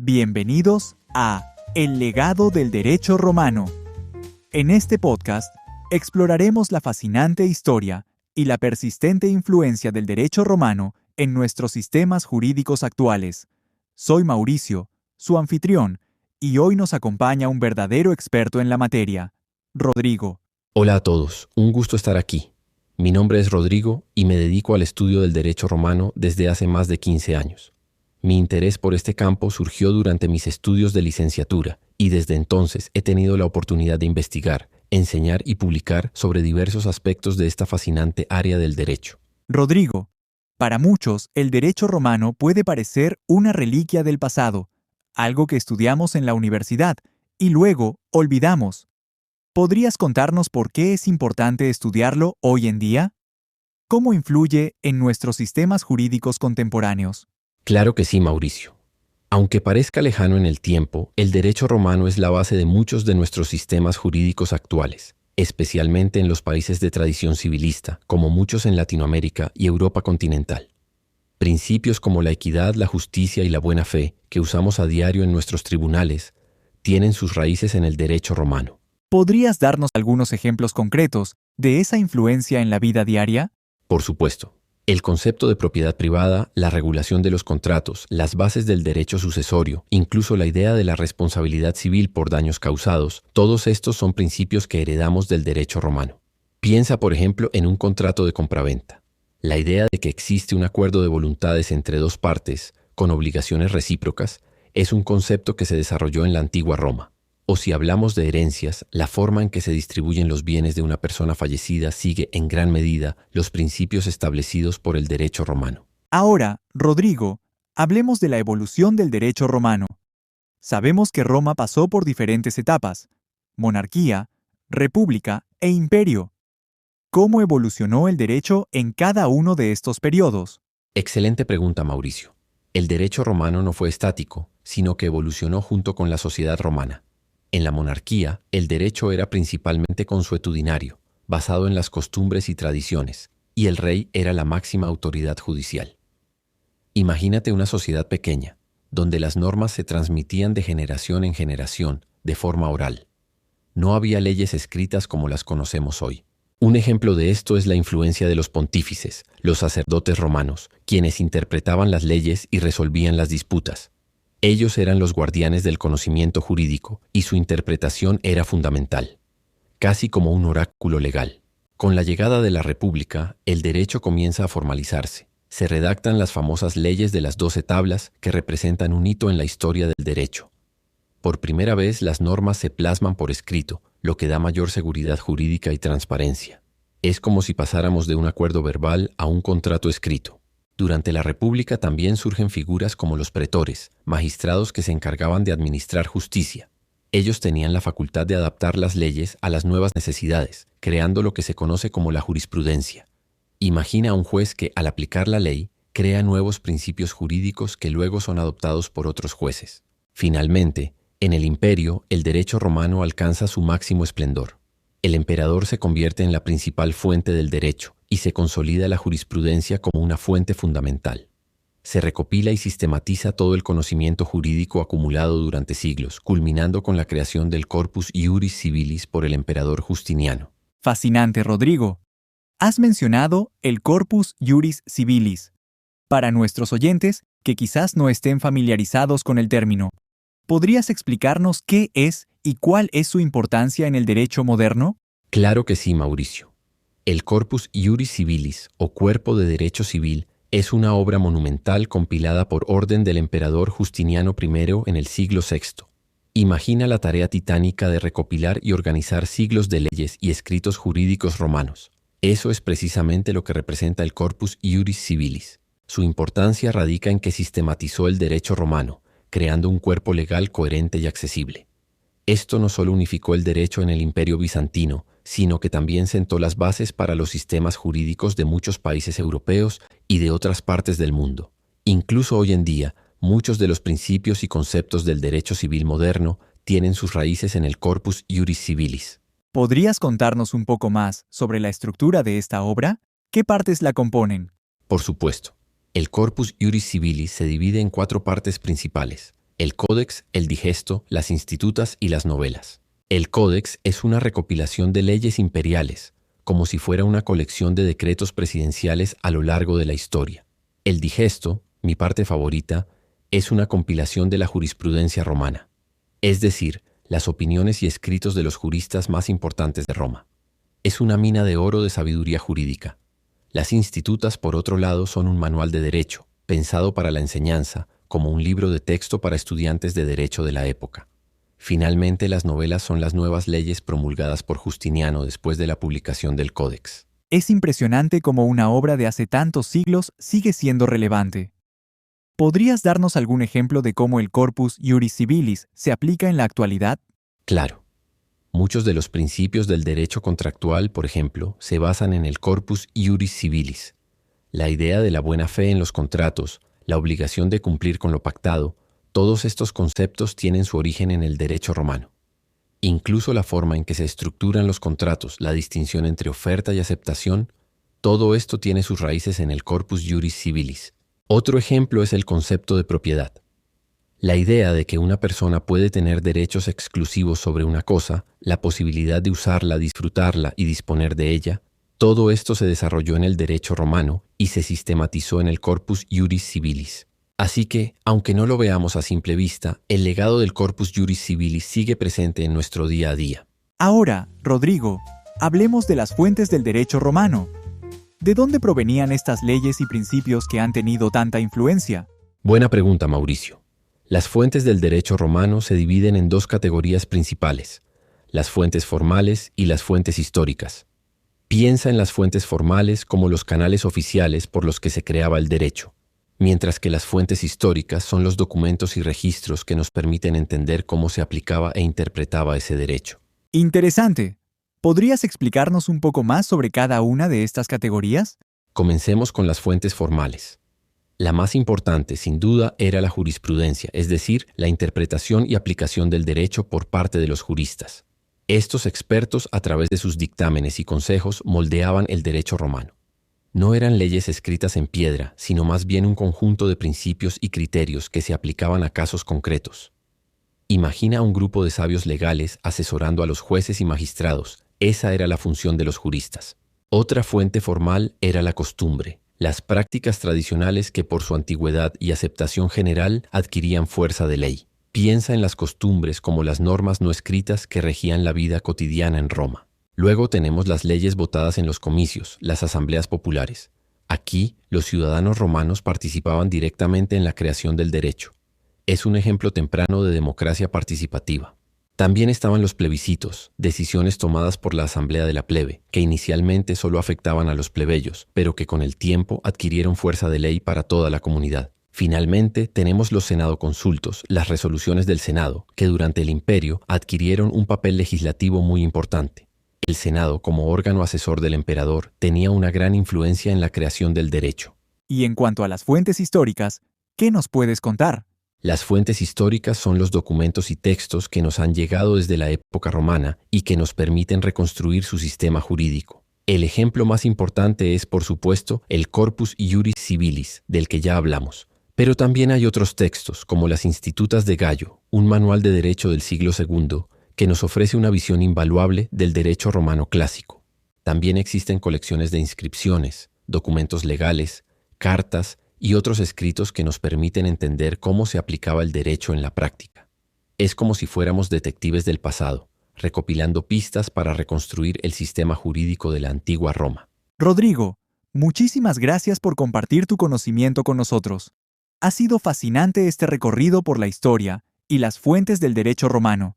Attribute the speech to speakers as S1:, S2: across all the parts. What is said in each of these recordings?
S1: Bienvenidos a El legado del derecho romano. En este podcast exploraremos la fascinante historia y la persistente influencia del derecho romano en nuestros sistemas jurídicos actuales. Soy Mauricio, su anfitrión, y hoy nos acompaña un verdadero experto en la materia, Rodrigo.
S2: Hola a todos, un gusto estar aquí. Mi nombre es Rodrigo y me dedico al estudio del derecho romano desde hace más de 15 años. Mi interés por este campo surgió durante mis estudios de licenciatura y desde entonces he tenido la oportunidad de investigar, enseñar y publicar sobre diversos aspectos de esta fascinante área del derecho.
S1: Rodrigo, para muchos el derecho romano puede parecer una reliquia del pasado, algo que estudiamos en la universidad y luego olvidamos. ¿Podrías contarnos por qué es importante estudiarlo hoy en día? ¿Cómo influye en nuestros sistemas jurídicos contemporáneos?
S2: Claro que sí, Mauricio. Aunque parezca lejano en el tiempo, el derecho romano es la base de muchos de nuestros sistemas jurídicos actuales, especialmente en los países de tradición civilista, como muchos en Latinoamérica y Europa continental. Principios como la equidad, la justicia y la buena fe, que usamos a diario en nuestros tribunales, tienen sus raíces en el derecho romano.
S1: ¿Podrías darnos algunos ejemplos concretos de esa influencia en la vida diaria?
S2: Por supuesto. El concepto de propiedad privada, la regulación de los contratos, las bases del derecho sucesorio, incluso la idea de la responsabilidad civil por daños causados, todos estos son principios que heredamos del derecho romano. Piensa, por ejemplo, en un contrato de compraventa. La idea de que existe un acuerdo de voluntades entre dos partes, con obligaciones recíprocas, es un concepto que se desarrolló en la antigua Roma. O si hablamos de herencias, la forma en que se distribuyen los bienes de una persona fallecida sigue en gran medida los principios establecidos por el derecho romano.
S1: Ahora, Rodrigo, hablemos de la evolución del derecho romano. Sabemos que Roma pasó por diferentes etapas: monarquía, república e imperio. ¿Cómo evolucionó el derecho en cada uno de estos periodos?
S2: Excelente pregunta, Mauricio. El derecho romano no fue estático, sino que evolucionó junto con la sociedad romana. En la monarquía, el derecho era principalmente consuetudinario, basado en las costumbres y tradiciones, y el rey era la máxima autoridad judicial. Imagínate una sociedad pequeña, donde las normas se transmitían de generación en generación, de forma oral. No había leyes escritas como las conocemos hoy. Un ejemplo de esto es la influencia de los pontífices, los sacerdotes romanos, quienes interpretaban las leyes y resolvían las disputas. Ellos eran los guardianes del conocimiento jurídico y su interpretación era fundamental, casi como un oráculo legal. Con la llegada de la República, el derecho comienza a formalizarse. Se redactan las famosas leyes de las 12 tablas que representan un hito en la historia del derecho. Por primera vez, las normas se plasman por escrito, lo que da mayor seguridad jurídica y transparencia. Es como si pasáramos de un acuerdo verbal a un contrato escrito. Durante la República también surgen figuras como los pretores, magistrados que se encargaban de administrar justicia. Ellos tenían la facultad de adaptar las leyes a las nuevas necesidades, creando lo que se conoce como la jurisprudencia. Imagina a un juez que, al aplicar la ley, crea nuevos principios jurídicos que luego son adoptados por otros jueces. Finalmente, en el imperio, el derecho romano alcanza su máximo esplendor. El emperador se convierte en la principal fuente del derecho y se consolida la jurisprudencia como una fuente fundamental. Se recopila y sistematiza todo el conocimiento jurídico acumulado durante siglos, culminando con la creación del Corpus Iuris Civilis por el emperador Justiniano.
S1: Fascinante, Rodrigo. Has mencionado el Corpus Iuris Civilis. Para nuestros oyentes que quizás no estén familiarizados con el término, ¿podrías explicarnos qué es y cuál es su importancia en el derecho moderno?
S2: Claro que sí, Mauricio. El Corpus Iuris Civilis, o Cuerpo de Derecho Civil, es una obra monumental compilada por orden del emperador Justiniano I en el siglo VI. Imagina la tarea titánica de recopilar y organizar siglos de leyes y escritos jurídicos romanos. Eso es precisamente lo que representa el Corpus Iuris Civilis. Su importancia radica en que sistematizó el derecho romano, creando un cuerpo legal coherente y accesible. Esto no solo unificó el derecho en el Imperio bizantino, sino que también sentó las bases para los sistemas jurídicos de muchos países europeos y de otras partes del mundo. Incluso hoy en día, muchos de los principios y conceptos del derecho civil moderno tienen sus raíces en el Corpus Iuris Civilis.
S1: ¿Podrías contarnos un poco más sobre la estructura de esta obra? ¿Qué partes la componen?
S2: Por supuesto. El Corpus Iuris Civilis se divide en 4 partes principales: el Códex, el Digesto, las Institutas y las novelas. El Códex es una recopilación de leyes imperiales, como si fuera una colección de decretos presidenciales a lo largo de la historia. El Digesto, mi parte favorita, es una compilación de la jurisprudencia romana, es decir, las opiniones y escritos de los juristas más importantes de Roma. Es una mina de oro de sabiduría jurídica. Las Institutas, por otro lado, son un manual de derecho, pensado para la enseñanza, como un libro de texto para estudiantes de derecho de la época. Finalmente, las novelas son las nuevas leyes promulgadas por Justiniano después de la publicación del Códex.
S1: Es impresionante cómo una obra de hace tantos siglos sigue siendo relevante. ¿Podrías darnos algún ejemplo de cómo el Corpus Iuris Civilis se aplica en la actualidad?
S2: Claro. Muchos de los principios del derecho contractual, por ejemplo, se basan en el Corpus Iuris Civilis. La idea de la buena fe en los contratos, la obligación de cumplir con lo pactado, todos estos conceptos tienen su origen en el derecho romano. Incluso la forma en que se estructuran los contratos, la distinción entre oferta y aceptación, todo esto tiene sus raíces en el Corpus Iuris Civilis. Otro ejemplo es el concepto de propiedad. La idea de que una persona puede tener derechos exclusivos sobre una cosa, la posibilidad de usarla, disfrutarla y disponer de ella, todo esto se desarrolló en el derecho romano y se sistematizó en el Corpus Iuris Civilis. Así que, aunque no lo veamos a simple vista, el legado del Corpus Iuris Civilis sigue presente en nuestro día a día.
S1: Ahora, Rodrigo, hablemos de las fuentes del derecho romano. ¿De dónde provenían estas leyes y principios que han tenido tanta influencia?
S2: Buena pregunta, Mauricio. Las fuentes del derecho romano se dividen en dos categorías principales: las fuentes formales y las fuentes históricas. Piensa en las fuentes formales como los canales oficiales por los que se creaba el derecho, mientras que las fuentes históricas son los documentos y registros que nos permiten entender cómo se aplicaba e interpretaba ese derecho.
S1: Interesante. ¿Podrías explicarnos un poco más sobre cada una de estas categorías?
S2: Comencemos con las fuentes formales. La más importante, sin duda, era la jurisprudencia, es decir, la interpretación y aplicación del derecho por parte de los juristas. Estos expertos, a través de sus dictámenes y consejos, moldeaban el derecho romano. No eran leyes escritas en piedra, sino más bien un conjunto de principios y criterios que se aplicaban a casos concretos. Imagina a un grupo de sabios legales asesorando a los jueces y magistrados. Esa era la función de los juristas. Otra fuente formal era la costumbre, las prácticas tradicionales que por su antigüedad y aceptación general adquirían fuerza de ley. Piensa en las costumbres como las normas no escritas que regían la vida cotidiana en Roma. Luego tenemos las leyes votadas en los comicios, las asambleas populares. Aquí, los ciudadanos romanos participaban directamente en la creación del derecho. Es un ejemplo temprano de democracia participativa. También estaban los plebiscitos, decisiones tomadas por la asamblea de la plebe, que inicialmente solo afectaban a los plebeyos, pero que con el tiempo adquirieron fuerza de ley para toda la comunidad. Finalmente, tenemos los senadoconsultos, las resoluciones del Senado, que durante el Imperio adquirieron un papel legislativo muy importante. El Senado, como órgano asesor del emperador, tenía una gran influencia en la creación del derecho.
S1: Y en cuanto a las fuentes históricas, ¿qué nos puedes contar?
S2: Las fuentes históricas son los documentos y textos que nos han llegado desde la época romana y que nos permiten reconstruir su sistema jurídico. El ejemplo más importante es, por supuesto, el Corpus Iuris Civilis, del que ya hablamos. Pero también hay otros textos, como las Institutas de Gallo, un manual de derecho del siglo II, que nos ofrece una visión invaluable del derecho romano clásico. También existen colecciones de inscripciones, documentos legales, cartas y otros escritos que nos permiten entender cómo se aplicaba el derecho en la práctica. Es como si fuéramos detectives del pasado, recopilando pistas para reconstruir el sistema jurídico de la antigua Roma.
S1: Rodrigo, muchísimas gracias por compartir tu conocimiento con nosotros. Ha sido fascinante este recorrido por la historia y las fuentes del derecho romano.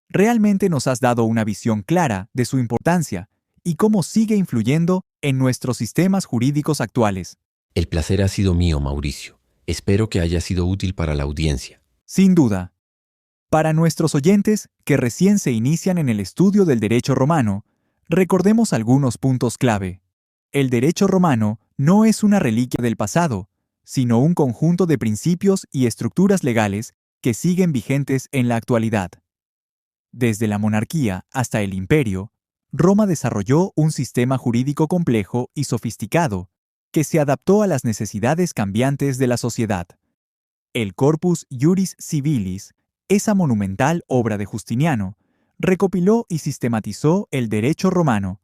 S1: Realmente nos has dado una visión clara de su importancia y cómo sigue influyendo en nuestros sistemas jurídicos actuales.
S2: El placer ha sido mío, Mauricio. Espero que haya sido útil para la audiencia.
S1: Sin duda. Para nuestros oyentes que recién se inician en el estudio del derecho romano, recordemos algunos puntos clave. El derecho romano no es una reliquia del pasado, sino un conjunto de principios y estructuras legales que siguen vigentes en la actualidad. Desde la monarquía hasta el imperio, Roma desarrolló un sistema jurídico complejo y sofisticado que se adaptó a las necesidades cambiantes de la sociedad. El Corpus Juris Civilis, esa monumental obra de Justiniano, recopiló y sistematizó el derecho romano,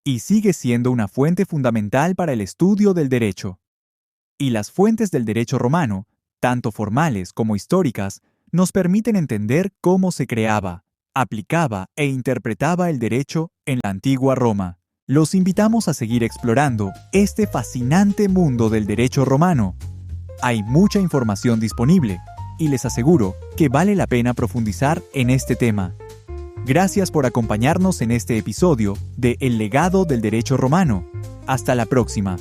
S1: y sigue siendo una fuente fundamental para el estudio del derecho. Y las fuentes del derecho romano, tanto formales como históricas, nos permiten entender cómo se creaba, aplicaba e interpretaba el derecho en la antigua Roma. Los invitamos a seguir explorando este fascinante mundo del derecho romano. Hay mucha información disponible y les aseguro que vale la pena profundizar en este tema. Gracias por acompañarnos en este episodio de El legado del derecho romano. Hasta la próxima.